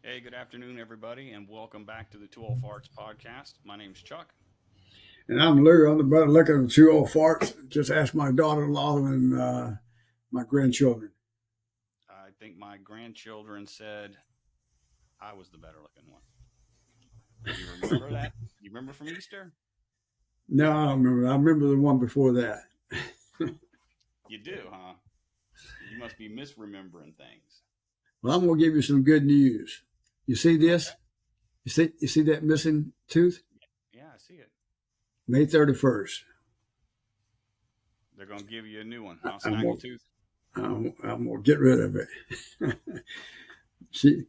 Hey, good afternoon, everybody, and welcome back to the Two Old Farts podcast. My name's Chuck. And I'm Lou. I'm the brother looking at the two old farts. Just asked my daughter-in-law and my grandchildren. I think my grandchildren said I was the better looking one. You remember that? You remember from Easter? No, I don't remember. I remember the one before that. You do, huh? You must be misremembering things. Well, I'm going to give you some good news. You see this? Okay. You see that missing tooth? Yeah, I see it. May 31st. They're going to give you a new one, huh? I'm Snacky going tooth. I'm to get rid of it. See,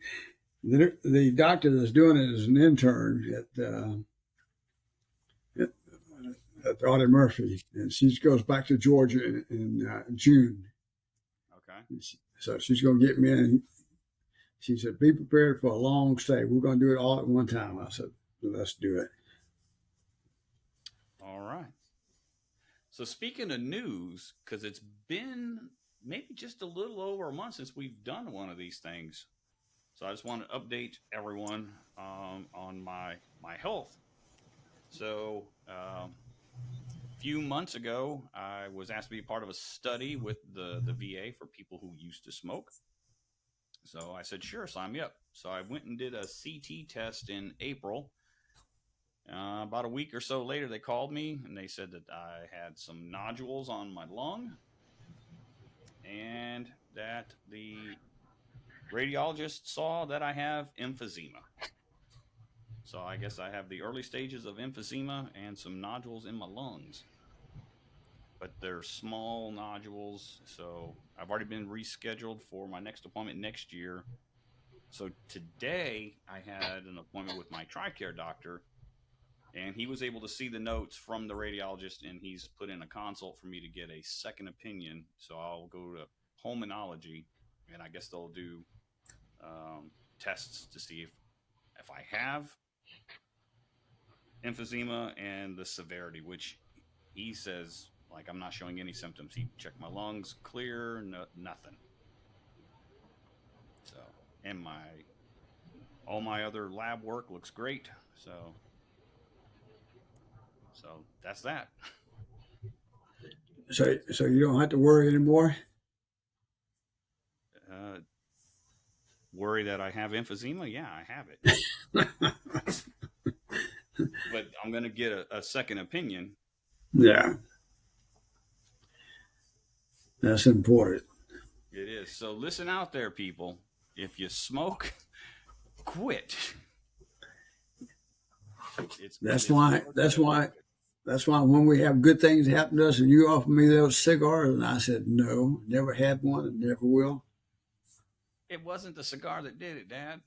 the doctor that's doing it is an intern at Audie Murphy, and she goes back to Georgia in June. Okay. So she's going to get me in. She said, be prepared for a long stay. We're going to do it all at one time. I said, let's do it. All right. So speaking of news, because it's been maybe just a little over a month since we've done one of these things. So I just want to update everyone on my health. So a few months ago, I was asked to be part of a study with the VA for people who used to smoke. So I said, sure, sign me up. So I went and did a CT test in April. About a week or so later, they called me and they said that I had some nodules on my lung and that the radiologist saw that I have emphysema. So I guess I have the early stages of emphysema and some nodules in my lungs. But they're small nodules, so I've already been rescheduled for my next appointment next year. So today I had an appointment with my TRICARE doctor, and he was able to see the notes from the radiologist, and he's put in a consult for me to get a second opinion. So I'll go to pulmonology, and I guess they'll do tests to see if I have emphysema and the severity, which he says, like, I'm not showing any symptoms. He checked my lungs, clear, nothing. So, and all my other lab work looks great. So that's that. So you don't have to worry anymore? Uh, Worry that I have emphysema? Yeah, I have it. But I'm going to get a second opinion. Yeah. That's important. It is. So listen out there, people. If you smoke, quit. That's why when we have good things happen to us and you offer me those cigars, and I said, no, never had one and never will. It wasn't the cigar that did it, Dad.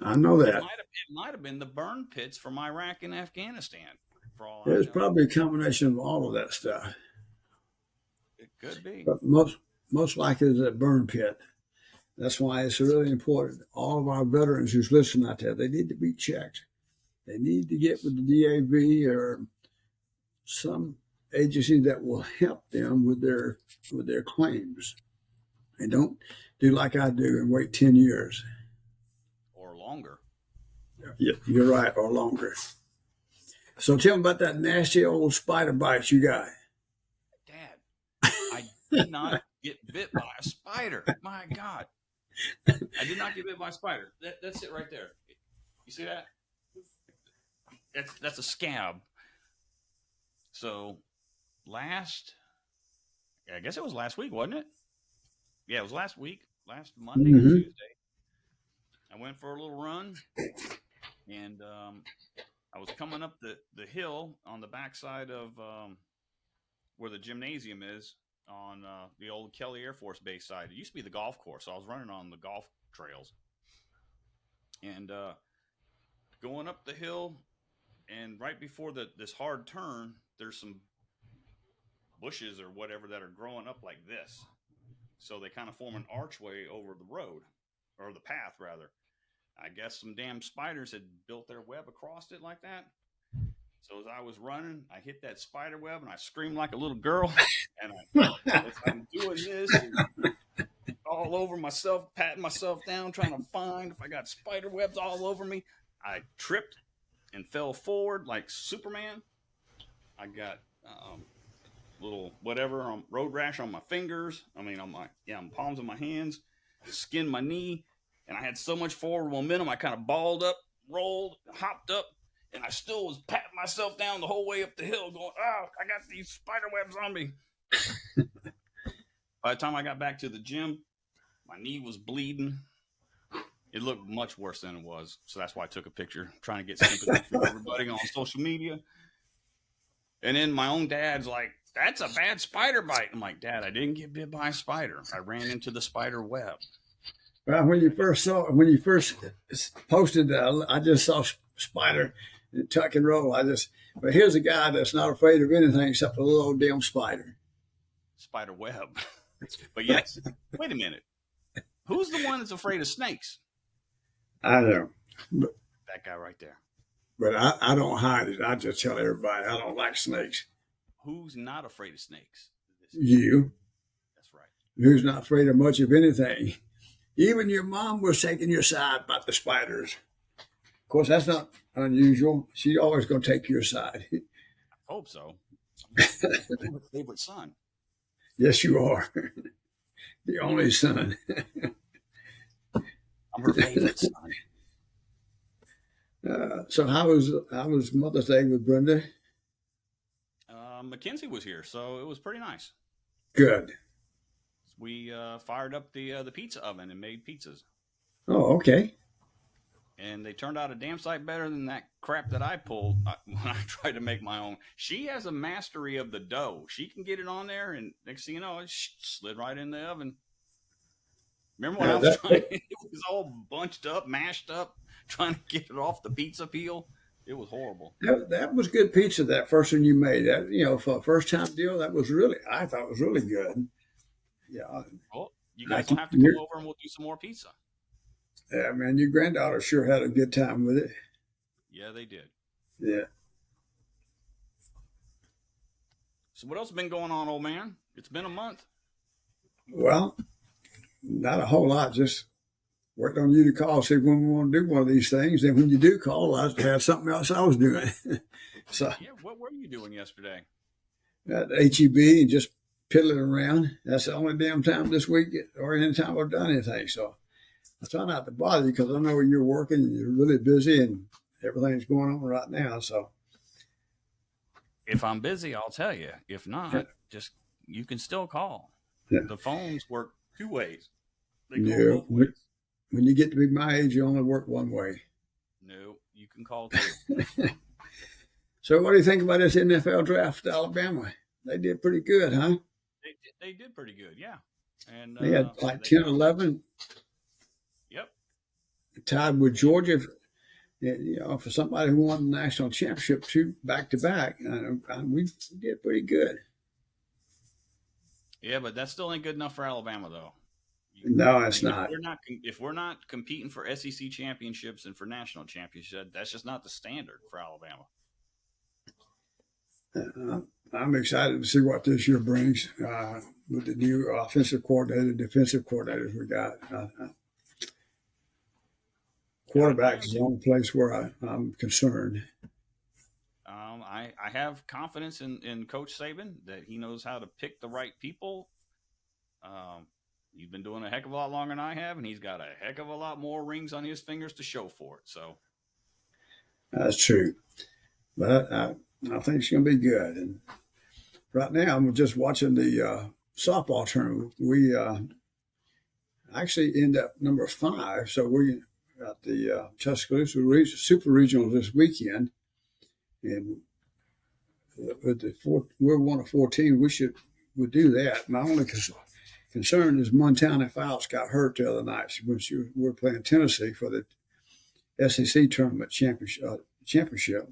I know that. It might have been the burn pits from Iraq and Afghanistan. For all I It's know. probably a combination of all of that stuff. It could be. But most likely it's that burn pit. That's why it's really important. All of our veterans who's listening out there, they need to be checked. They need to get with the DAV or some agency that will help them with their claims. And don't do like I do and wait 10 years. Or longer. Yeah, you're right, or longer. So tell me about that nasty old spider bite you got. Dad, I did not get bit by a spider. My God. I did not get bit by a spider. That's it right there. You see that? That's a scab. So I guess it was last week, wasn't it? Yeah, it was last week, last Monday or Tuesday. I went for a little run, and I was coming up the hill on the backside of where the gymnasium is on the old Kelly Air Force Base side. It used to be the golf course, so I was running on the golf trails. And going up the hill, and right before this hard turn, there's some bushes or whatever that are growing up like this. So they kind of form an archway over the road, or the path, rather. I guess some damn spiders had built their web across it like that. So as I was running, I hit that spider web, and I screamed like a little girl. And as I'm doing this, all over myself, patting myself down, trying to find if I got spider webs all over me. I tripped and fell forward like Superman. I got little whatever road rash on my fingers. I mean, on my palms of my hands, skinned my knee, and I had so much forward momentum. I kind of balled up, rolled, hopped up, and I still was patting myself down the whole way up the hill, going, "Oh, I got these spider webs on me." By the time I got back to the gym, my knee was bleeding. It looked much worse than it was, so that's why I took a picture, trying to get sympathy from everybody on social media. And then my own dad's like, "That's a bad spider bite." I'm like, "Dad, I didn't get bit by a spider. I ran into the spider web." Well, when you first posted that, I just saw spider and tuck and roll. But here's a guy that's not afraid of anything except a little old damn spider. Spider web. But yes, wait a minute. Who's the one that's afraid of snakes? I know, but That guy right there. I don't hide it. I just tell everybody I don't like snakes. Who's not afraid of snakes? You, That's right. who's not afraid of much of anything. Even your mom was taking your side about the spiders. Of course, that's not unusual. She's always going to take your side. I hope so. I'm her favorite son. Yes, you are. The only son. I'm her favorite son. So how was Mother's Day with Brenda? Mackenzie was here, so it was pretty nice. Good. We fired up the pizza oven and made pizzas, Oh, okay. and they turned out a damn sight better than that crap that I pulled when I tried to make my own. She has a mastery of the dough. She can get it on there, and next thing you know, it slid right in the oven. Remember when I was trying? It was all bunched up, mashed up, trying to get it off the pizza peel. It was horrible. That was good pizza. That first one you made. That for a first time deal, I thought it was really good. Yeah. Well, you guys will have to come over and we'll do some more pizza. Yeah, man, your granddaughter sure had a good time with it. Yeah, they did. Yeah. So what else has been going on, old man? It's been a month. Well, not a whole lot. Just worked on you to call, see when we want to do one of these things. Then when you do call, I had something else I was doing. So yeah, what were you doing yesterday? At HEB and just piddling around. That's the only damn time this week or any time I've done anything. So I try not to bother you because I know you're working and you're really busy and everything's going on right now. So if I'm busy, I'll tell you. If not, just you can still call. Yeah. The phones work two ways. They go both ways. When you get to be my age, you only work one way. No, you can call too. So what do you think about this NFL draft in Alabama? They did pretty good, huh? They did pretty good, yeah. And they had like 10, 11. Yep. Tied with Georgia, for somebody who won the national championship back to back. We did pretty good. Yeah, but that still ain't good enough for Alabama, though. No, it's not. If we're not competing for SEC championships and for national championships, that's just not the standard for Alabama. I'm excited to see what this year brings with the new offensive coordinator, defensive coordinators we got. Quarterback is the only place where I'm concerned. I have confidence in Coach Saban that he knows how to pick the right people. He's been doing a heck of a lot longer than I have, and he's got a heck of a lot more rings on his fingers to show for it. So that's true, but I think it's going to be good. And right now, I'm just watching the softball tournament. We actually end up number 5, so we got the Tuscaloosa Super Regional this weekend, and with we're one of 14. We'll do that. My only concern is Montana Fouts got hurt the other night when we were playing Tennessee for the SEC tournament championship.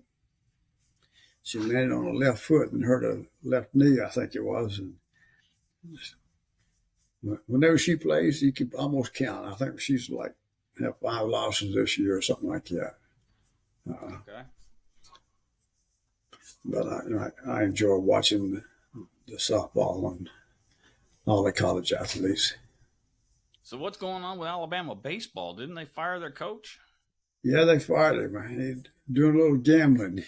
She landed on her left foot and hurt her left knee, I think it was. And whenever she plays, you can almost count. I think she's like have 5 losses this year or something like that. Okay. But I enjoy watching the softball and all the college athletes. So what's going on with Alabama baseball? Didn't they fire their coach? Yeah, they fired him. He's doing a little gambling,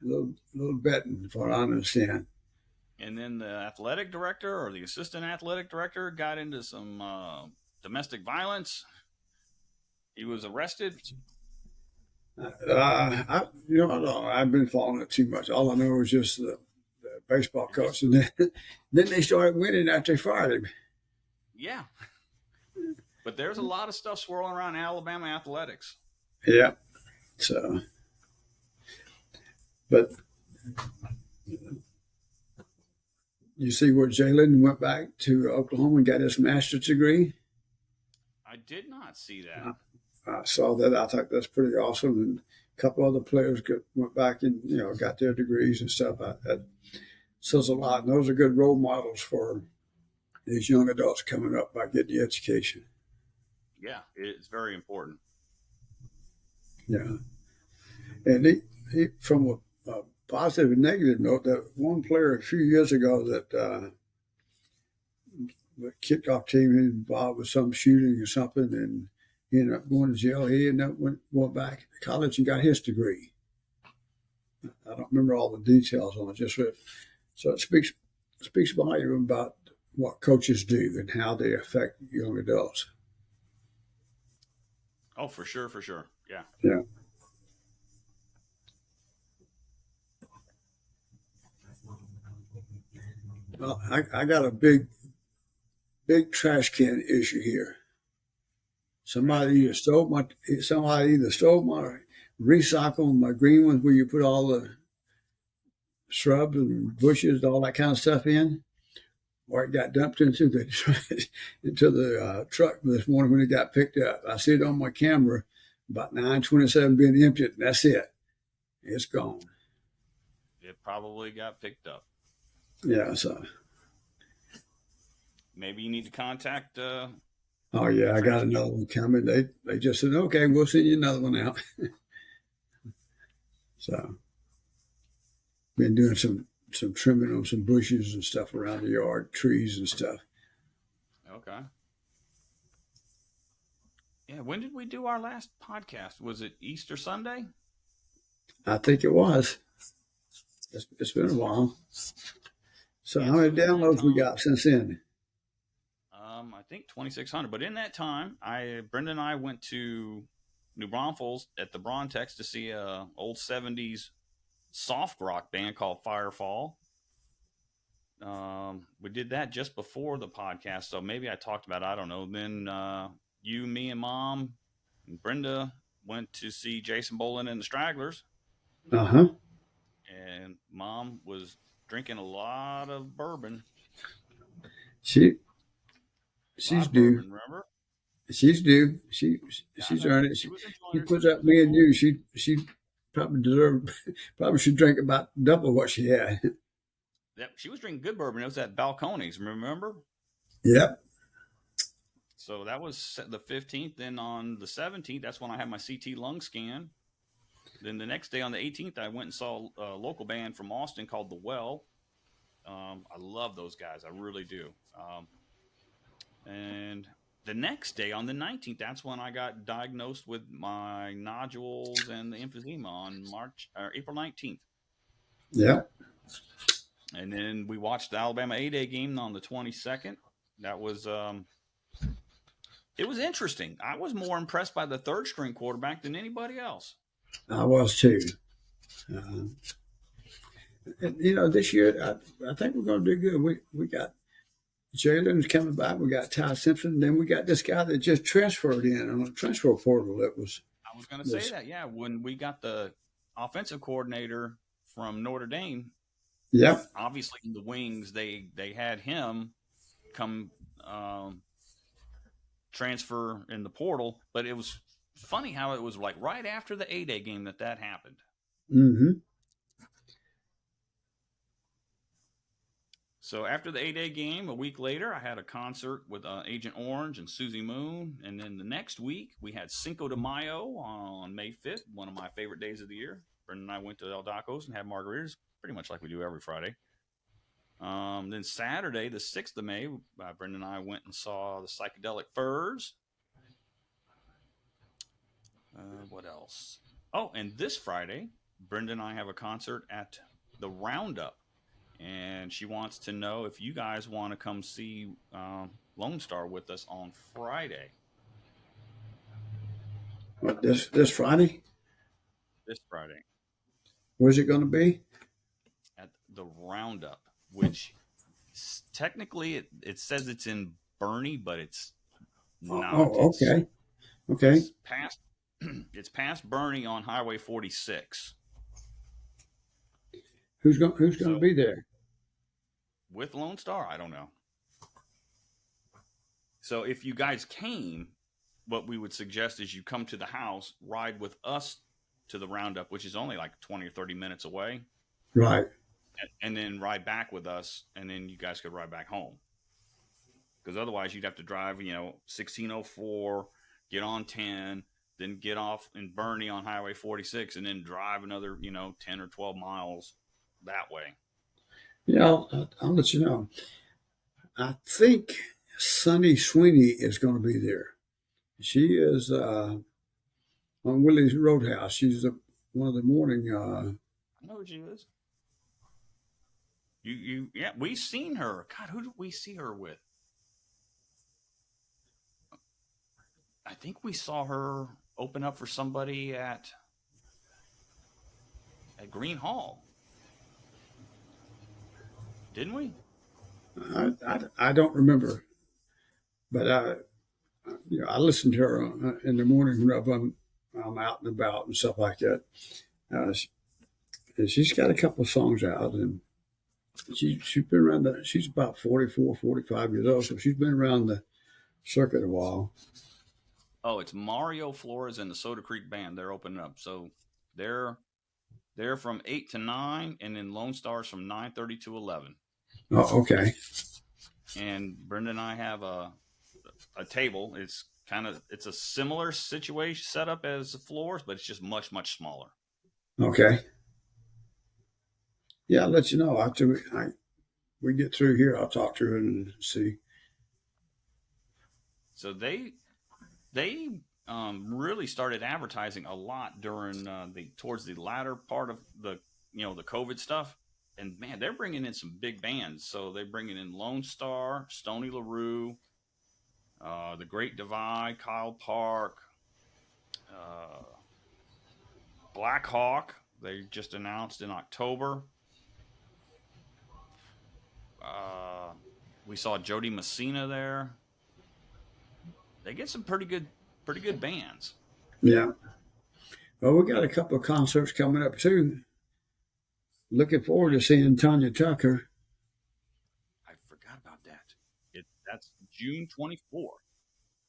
a little betting, from what I understand. And then the athletic director or the assistant athletic director got into some domestic violence. He was arrested. I don't, I've been following it too much. All I know is just the baseball It just coach, and then they started winning after they fired him. yeah, but there's a lot of stuff swirling around Alabama athletics. Yeah. So, but you see where Jalen went back to Oklahoma and got his master's degree. I did not see that. I saw that. I thought that's pretty awesome. And a couple other players went back and got their degrees and stuff. That says a lot. And those are good role models for these young adults coming up by getting the education. Yeah, it's very important. Yeah, and he from a positive and negative note, that one player a few years ago that the kickoff team involved with some shooting or something, and he ended up going to jail. He ended up went back to college and got his degree. I don't remember all the details on it, just so it speaks volume about what coaches do and how they affect young adults. Oh, for sure, for sure. Yeah. Yeah. Well, I got a big trash can issue here. Somebody either stole my recycle, my green ones where you put all the shrubs and bushes, all that kind of stuff in, or it got dumped into the truck this morning when it got picked up. I see it on my camera, about 9:27 being emptied, and that's it. It's gone. It probably got picked up. Yeah. So. Maybe you need to contact. Oh yeah, I got another one coming. They just said, okay, we'll send you another one out. So, been doing some trimming on some bushes and stuff around the yard, trees and stuff. Okay. Yeah. When did we do our last podcast? Was it Easter Sunday? I think it was. It's been a while. So Yeah, how many so in that downloads we time, got since then? I think 2,600. But in that time, Brenda and I went to New Braunfels at the Brontex to see a old 70s soft rock band called Firefall. We did that just before the podcast, so maybe I talked about it, I don't know. Then you, me, and Mom and Brenda went to see Jason Boland and the Stragglers, Uh huh. and Mom was drinking a lot of bourbon. She A lot she's of due. bourbon, remember? She's due. Yeah, I She's know. earned it. She was enjoying She herself. puts She up was me and enjoying you. She probably deserved. Probably should drink about double what she had. Yep, she was drinking good bourbon. It was at Balcones, remember? Yep. So that was the 15th. Then on the 17th, that's when I had my CT lung scan. Then the next day on the 18th, I went and saw a local band from Austin called The Well. I love those guys. I really do. And the next day on the 19th, that's when I got diagnosed with my nodules and the emphysema on April 19th. Yep. And then we watched the Alabama A-Day game on the 22nd. That was it was interesting. I was more impressed by the third string quarterback than anybody else. I was too. This year I think we're going to do good. We got Jalen's coming back. We got Ty Simpson. Then we got this guy that just transferred in on a transfer portal. I was going to say that. Yeah, when we got the offensive coordinator from Notre Dame, Yep. obviously in the wings they had him come transfer in the portal, but it was funny how it was like right after the A-Day game that happened. Mm-hmm. So after the A-Day game, a week later, I had a concert with Agent Orange and Susie Moon. And then the next week, we had Cinco de Mayo on May 5th, one of my favorite days of the year. Brendan and I went to El Daco's and had margaritas, pretty much like we do every Friday. Then Saturday, the 6th of May, Brenda and I went and saw the Psychedelic Furs. What else? Oh, and this Friday, Brenda and I have a concert at the Roundup, and she wants to know if you guys want to come see Lone Star with us on Friday. What, this Friday? This Friday Where's it going to be? at the Roundup, which technically it says it's in Bernie, but it's not. Okay. Okay. It's past it's past Bernie on Highway 46. Who's going to So be there? with Lone Star, I don't know. So if you guys came, what we would suggest is you come to the house, ride with us to the Roundup, which is only like 20 or 30 minutes away, Right. and then ride back with us, and then you guys could ride back home. Because otherwise, you'd have to drive, 1604, get on 10, then get off in Bernie on Highway 46, and then drive another, 10 or 12 miles that way. Yeah, I'll let you know. I think Sunny Sweeney is going to be there. She is on Willie's Roadhouse. She's one of the morning. I know who she is. Yeah, we've seen her. God, who did we see her with? I think we saw her open up for somebody at Green Hall. Didn't we? I don't remember, but I listen to her in the morning when I'm out and about and stuff like that. And she's got a couple of songs out, and she's been around. She's about 44, 45 years old, so she's been around the circuit a while. Oh, it's Mario Flores and the Soda Creek Band. They're opening up, so they're from 8 to 9, and then Lone Star's from 9:30 to 11. Oh, okay. And Brenda and I have a table. It's a similar situation setup as the floors, but it's just much smaller. Okay. Yeah, I'll let you know after we get through here. I'll talk to her and see. So they really started advertising a lot during towards the latter part of the the COVID stuff, and man, they're bringing in some big bands. So they're bringing in Lone Star, Stony LaRue, the Great Divide, Kyle Park, Black Hawk. They just announced in October. We saw Jody Messina there. They get some pretty good bands. Yeah. Well, we got a couple of concerts coming up too. Looking forward to seeing Tanya Tucker. I forgot about that. That's June 24th.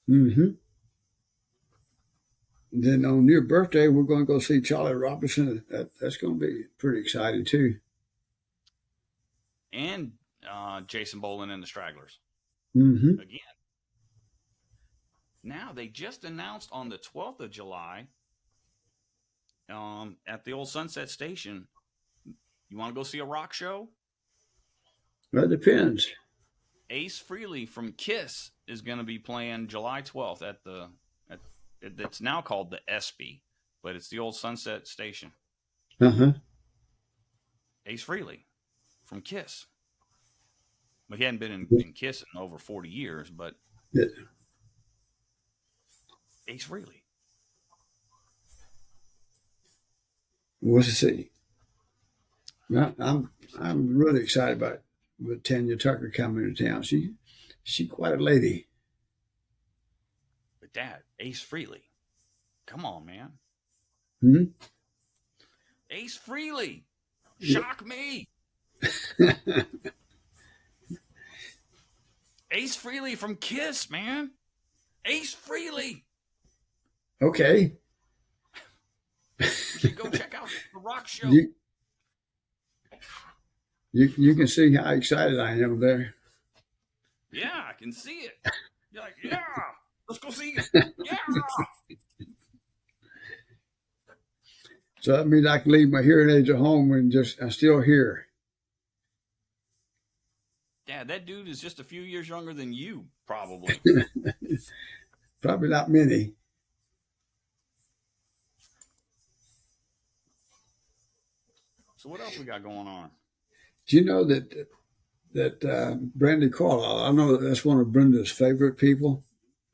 Mm-hmm. Then on your birthday, we're going to go see Charlie Robinson. That's going to be pretty exciting too. And Jason Boland and the Stragglers. Mm-hmm. Again. Now, they just announced on the 12th of July at the old Sunset Station, you want to go see a rock show? That depends. Ace Frehley from Kiss is going to be playing July 12th at it's now called the ESPY, but it's the old Sunset Station. Uh-huh. Ace Frehley from Kiss. But he hadn't been in Kiss in over 40 years, but Yeah. Ace Frehley. We'll see. I'm really excited about with Tanya Tucker coming to town. She's quite a lady. But Dad, Ace Frehley. Come on, man. Hmm? Ace Frehley. Shock me. Ace Frehley from Kiss, man. Ace Frehley. Okay. You should go check out the rock show. You can see how excited I am there. Yeah, I can see it. You're like, yeah, let's go see it. Yeah. So that means I can leave my hearing aids at home and I'm still here. is just a few years younger than you, probably. Probably not many. So what else we got going on? Do you know that Brandy Carlisle? I know that's one of Brenda's favorite people,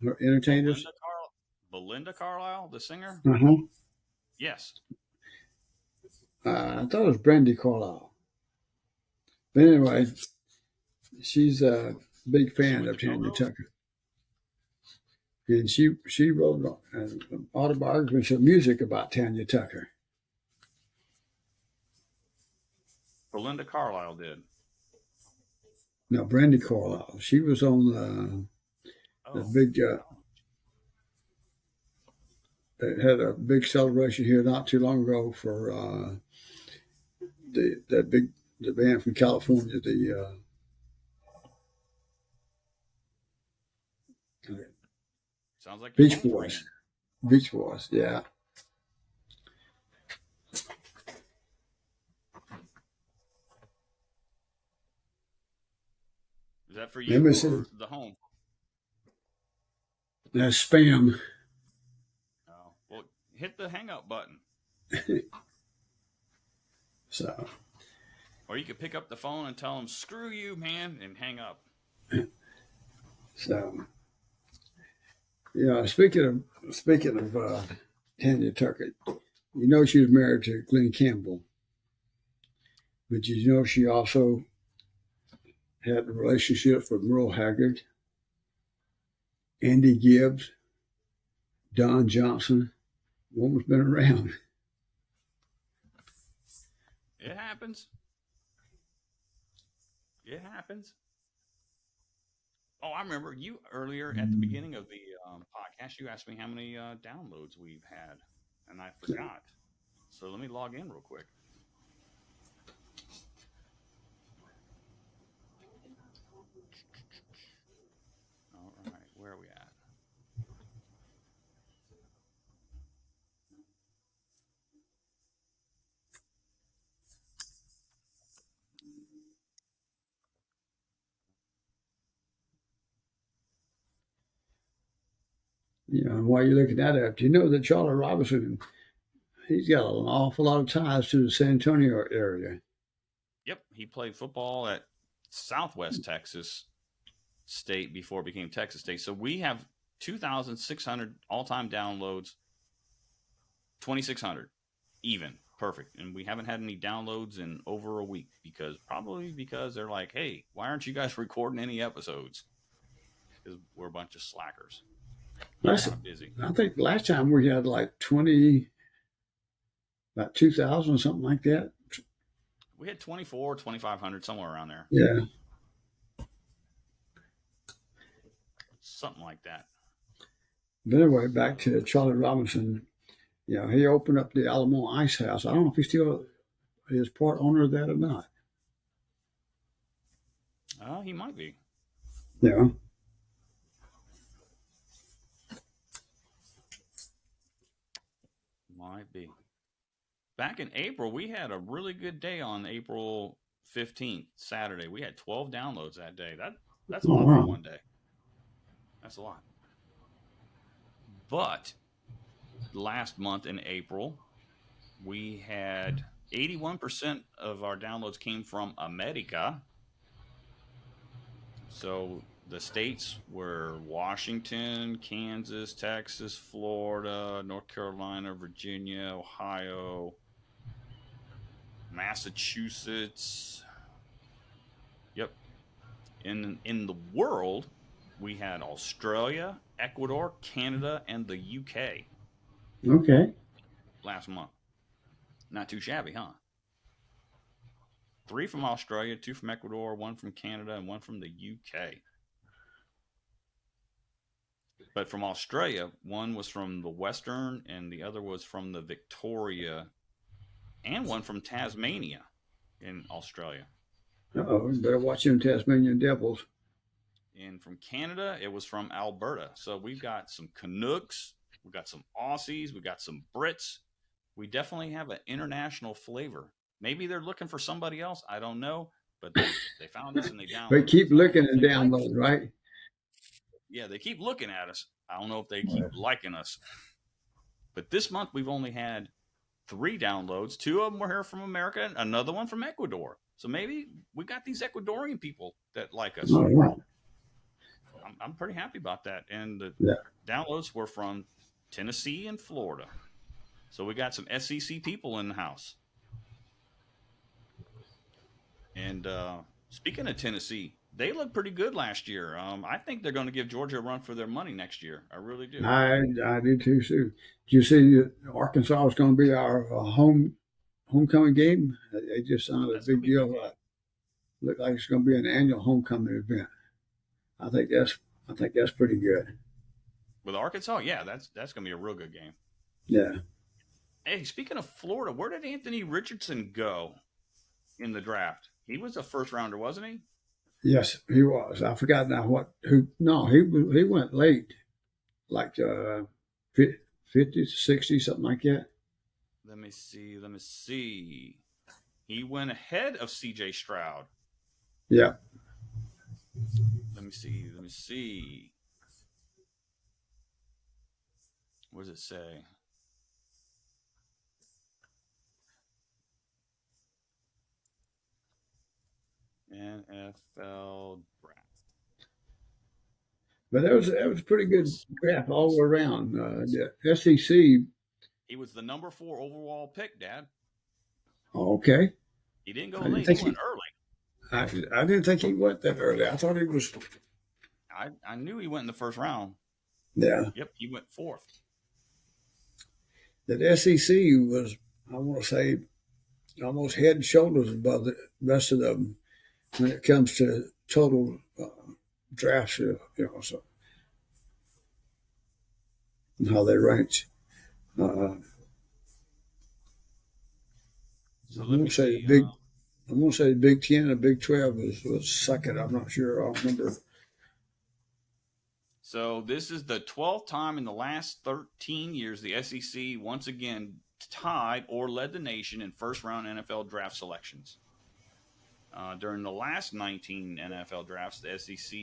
her entertainers. Belinda Carlisle, the singer? Uh-huh. Yes. I thought it was Brandy Carlisle. But anyway, she's a big Is she fan with of the Tanya Go-Go's? Tucker. And she wrote an autobiography of music about Tanya Tucker. Belinda Carlisle did. No, Brandy Carlisle. She was on the Oh. big. They had a big celebration here not too long ago for the band from California, the Sounds like your Beach phone's Boys. ringing. Beach Boys, yeah. Is that for Let you me see. or the home? That's spam. Oh. Well, hit the hang up button. So, Or you could pick up the phone and tell them, screw you, man, and hang up. so yeah. Speaking of Tanya Tucker, you know she was married to Glenn Campbell, but you know she also had relationships with Merle Haggard, Andy Gibbs, Don Johnson. Woman's been around. It happens. It happens. Oh, I remember you earlier at the beginning of the podcast. You asked me how many downloads we've had, and I forgot. So let me log in real quick. All right, where are we at? You know, and while you're looking that up, do you know that Charlie Robinson, he's got an awful lot of ties to the San Antonio area. Yep, he played football at Southwest Texas State before it became Texas State. So we have 2,600 all-time downloads, 2,600 even, perfect. And we haven't had any downloads in over a week because they're like, hey, why aren't you guys recording any episodes? Because we're a bunch of slackers. We're kind of busy. I think last time we had like 20, about 2,000 or something like that. We had 24, 2,500, somewhere around there. Yeah. Something like that. But anyway, back to Charlie Robinson. You know, he opened up the Alamo Ice House. I don't know if he still is part owner of that or not. He might be. Yeah. Might be. Back in April, we had a really good day on April 15th, Saturday. We had 12 downloads that day. That's a lot for one day. That's a lot. But last month in April, we had 81% of our downloads came from America. So the states were Washington, Kansas, Texas, Florida, North Carolina, Virginia, Ohio, Massachusetts. Yep. In the world, we had Australia, Ecuador, Canada, and the UK. Okay. Last month. Not too shabby, huh? 3 from Australia, 2 from Ecuador, 1 from Canada, and 1 from the UK. But from Australia, 1 was from the Western, and the other was from the Victoria, and 1 from Tasmania in Australia. Oh, you better watch them Tasmanian Devils. And from Canada, it was from Alberta. So we've got some Canucks, we've got some Aussies, we've got some Brits. We definitely have an international flavor. Maybe they're looking for somebody else. I don't know. but they found us and they They downloaded keep us. I don't know looking if and they like us. downloading, right? Yeah, they keep looking at us. I don't know if they keep liking us. But this month we've only had 3 downloads. 2 of them were here from America, and another one from Ecuador. So maybe we got these Ecuadorian people that like us. All right. I'm pretty happy about that. And the Yeah. downloads were from Tennessee and Florida. So we got some SEC people in the house. And speaking of Tennessee, they looked pretty good last year. I think they're going to give Georgia a run for their money next year. I really do. I do too. Did you see that Arkansas is going to be our homecoming game? They just signed a That's going big to be a good deal. game. Look like it's going to be an annual homecoming event. I think that's pretty good. With Arkansas, yeah, that's going to be a real good game. Yeah. Hey, speaking of Florida, where did Anthony Richardson go in the draft? He was a first rounder, wasn't he? Yes, he was. I forgot now what who. No, he went late, like 50 to 60, something like that. Let me see. Let me see. He went ahead of C.J. Stroud. Yeah. Let me see. Let me see. What does it say? NFL draft. But that was a pretty good draft all the way around. The SEC. He was the number 4 overall pick, Dad. Okay. He didn't go I didn't late. He think went early. I didn't think he went that early. I thought he was. I knew he went in the first round. Yeah. Yep, he went 4th. That SEC was, I want to say, almost head and shoulders above the rest of them when it comes to total drafts. So and how they ranked. So I'm let gonna me say see. the Big Ten and Big 12 was second. I'm not sure. I'll remember. So this is the 12th time in the last 13 years the SEC once again tied or led the nation in first round NFL draft selections. During the last 19 NFL drafts, the SEC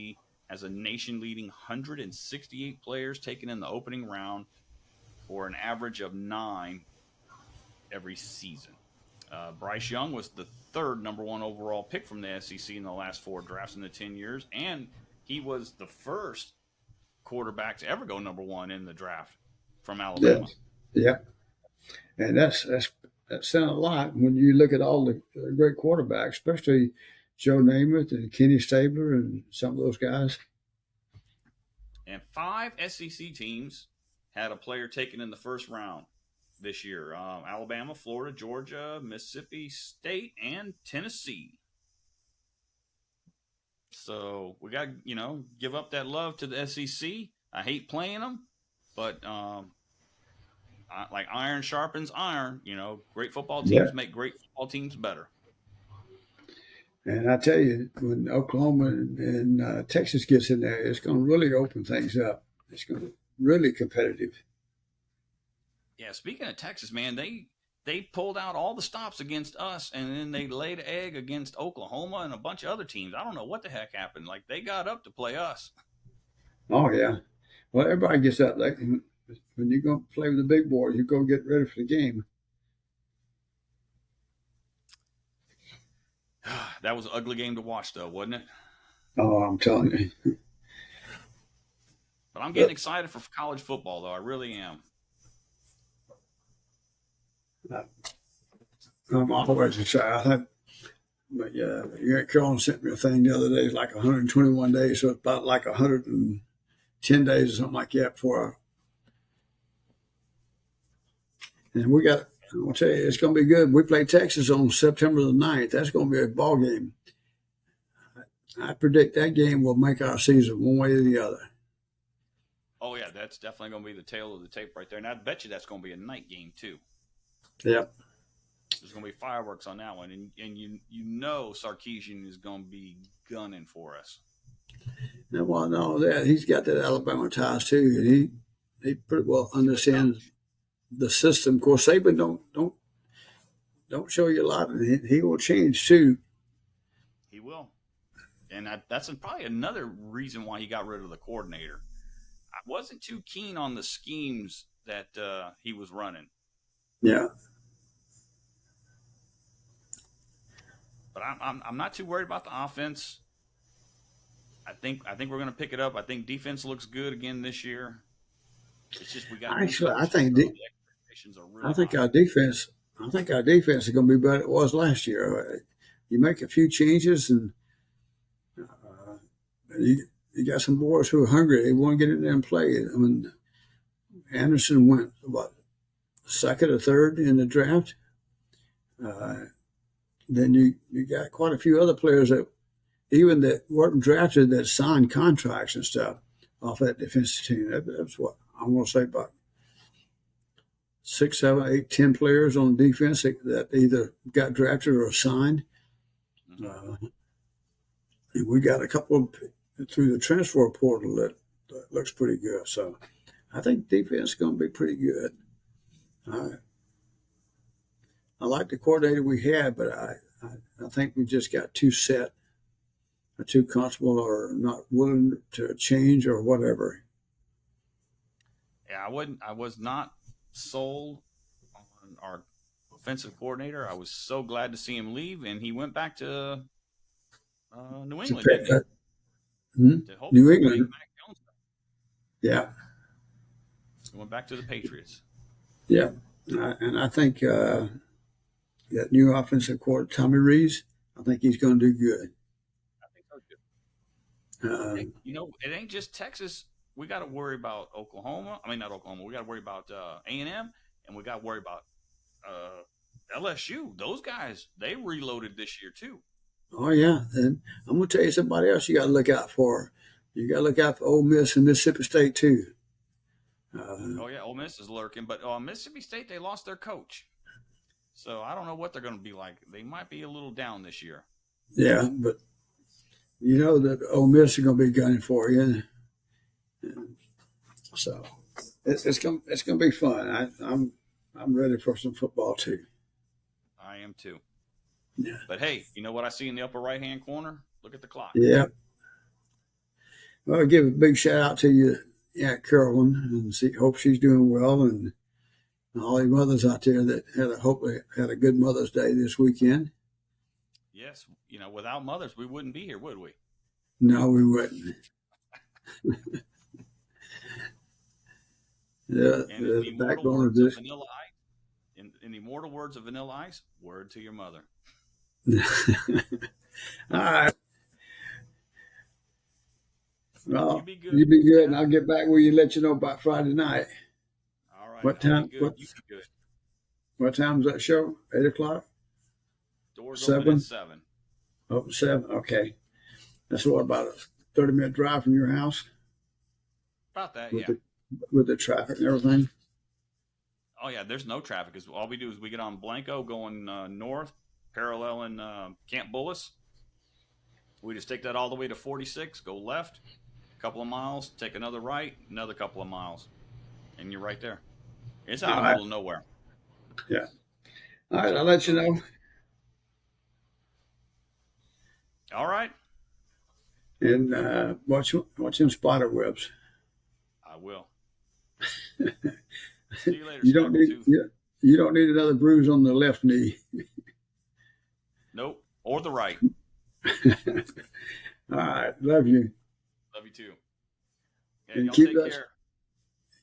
has a nation leading 168 players taken in the opening round for an average of 9 every season. Bryce Young was the 3rd number 1 overall pick from the SEC in the last 4 drafts in the 10 years, and he was the first quarterback to ever go number 1 in the draft from Yeah, Alabama. yeah, and that's saying a lot when you look at all the great quarterbacks, especially Joe Namath and Kenny Stabler and some of those guys. And 5 SEC teams had a player taken in the first round this year: Alabama, Florida, Georgia, Mississippi State, and Tennessee. So we got to give up that love to the SEC. I hate playing them, but like iron sharpens iron. Great football Yeah, teams make great football teams better. and I tell you, when Oklahoma and Texas gets in there, it's going to really open things up. It's going to really competitive. Yeah, speaking of Texas, man, they pulled out all the stops against us, and then they laid an egg against Oklahoma and a bunch of other teams. I don't know what the heck happened. Like they got up to play us. Oh yeah, well everybody gets up. Like when you go play with the big boys, you go get ready for the game. That was an ugly game to watch, though, wasn't it? Oh, I'm telling you. But I'm getting excited for college football, though. I really am. I'm always excited. But yeah, Eric Carroll sent me a thing the other day. It's like 121 days, so it's about like 110 days or something like that before. And we got. I'm gonna tell you, it's gonna be good. We play Texas on September the 9th. That's gonna be a ball game. I predict that game will make our season one way or the other. Oh yeah, that's definitely going to be the tail of the tape right there. And I bet you that's going to be a night game too. Yep. There's going to be fireworks on that one, and you know Sarkisian is going to be gunning for us. And well, no, that he's got that Alabama ties too, and he pretty well understands the system. Of course, Saban don't show you a lot, and he will change too. He will. And that's probably another reason why he got rid of the coordinator. I wasn't too keen on the schemes that he was running. Yeah. But I'm not too worried about the offense. I think we're going to pick it up. I think defense looks good again this year. It's just we got new Actually, coaches, so the expectations are really high. I think our defense is going to be better than it was last year. You make a few changes, and you got some boys who are hungry. They want to get in there and play. I mean, Anderson went what, second or third in the draft. Then you got quite a few other players that even that weren't drafted that signed contracts and stuff off that defensive team. That's what I want to say, about 6, 7, 8, 10 players on defense that either got drafted or signed. And we got a couple through the transfer portal that looks pretty good. So I think defense is going to be pretty good. I like the coordinator we had, but I think we just got too set or too comfortable or not willing to change or whatever. Yeah, I was not sold on our offensive coordinator. I was so glad to see him leave, and he went back to New England, didn't he? To New England. Yeah. He went back to the Patriots. Yeah. And I think that new offensive coordinator, Tommy Rees, I think he's going to do good. I think so too. You know, it ain't just Texas. We got to worry about Oklahoma. I mean, not Oklahoma. We got to worry about A&M, and we got to worry about LSU. Those guys, they reloaded this year too. Oh, yeah. And I'm going to tell you somebody else you got to look out for. You got to look out for Ole Miss and Mississippi State too. Oh, yeah. Ole Miss is lurking. But Mississippi State, they lost their coach. So I don't know what they're going to be like. They might be a little down this year. Yeah, but you know that Ole Miss is going to be gunning for you. So it's going to be fun. I'm ready for some football too. I am too. Yeah. But hey, you know what I see in the upper right hand corner? Look at the clock. Yeah. Well, I'll give a big shout out to you, Carolyn, and hope she's doing well, and all the mothers out there that had a good Mother's Day this weekend. Yes, you know, without mothers, we wouldn't be here, would we? No, we wouldn't. Yeah, and in the immortal words of Vanilla Ice, in the immortal words of Vanilla Ice, word to your mother. All right. Well, you be good, and I'll get back with you and let you know about Friday night. All right. What time? You be good. What time's that show? 8 o'clock? Doors 7? Open at 7. Open 7? Okay. That's what, about a 30-minute drive from your house? About that, with the traffic and everything? Oh, yeah, there's no traffic. Because all we do is we get on Blanco going north, paralleling Camp Bullis. We just take that all the way to 46, go left, a couple of miles, take another right, another couple of miles, and you're right there. It's out in the middle of nowhere. Yeah. All right, I'll let you know. All right. And watch them spider webs. I will. See you later. You don't need another bruise on the left knee. Nope. Or the right. All right. Love you. Love you too. Okay, and take care.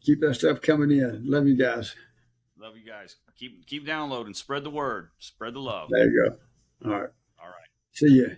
Keep that stuff coming in. Love you guys. Love you guys. Keep downloading. Spread the word. Spread the love. There you go. All right. All right. See you.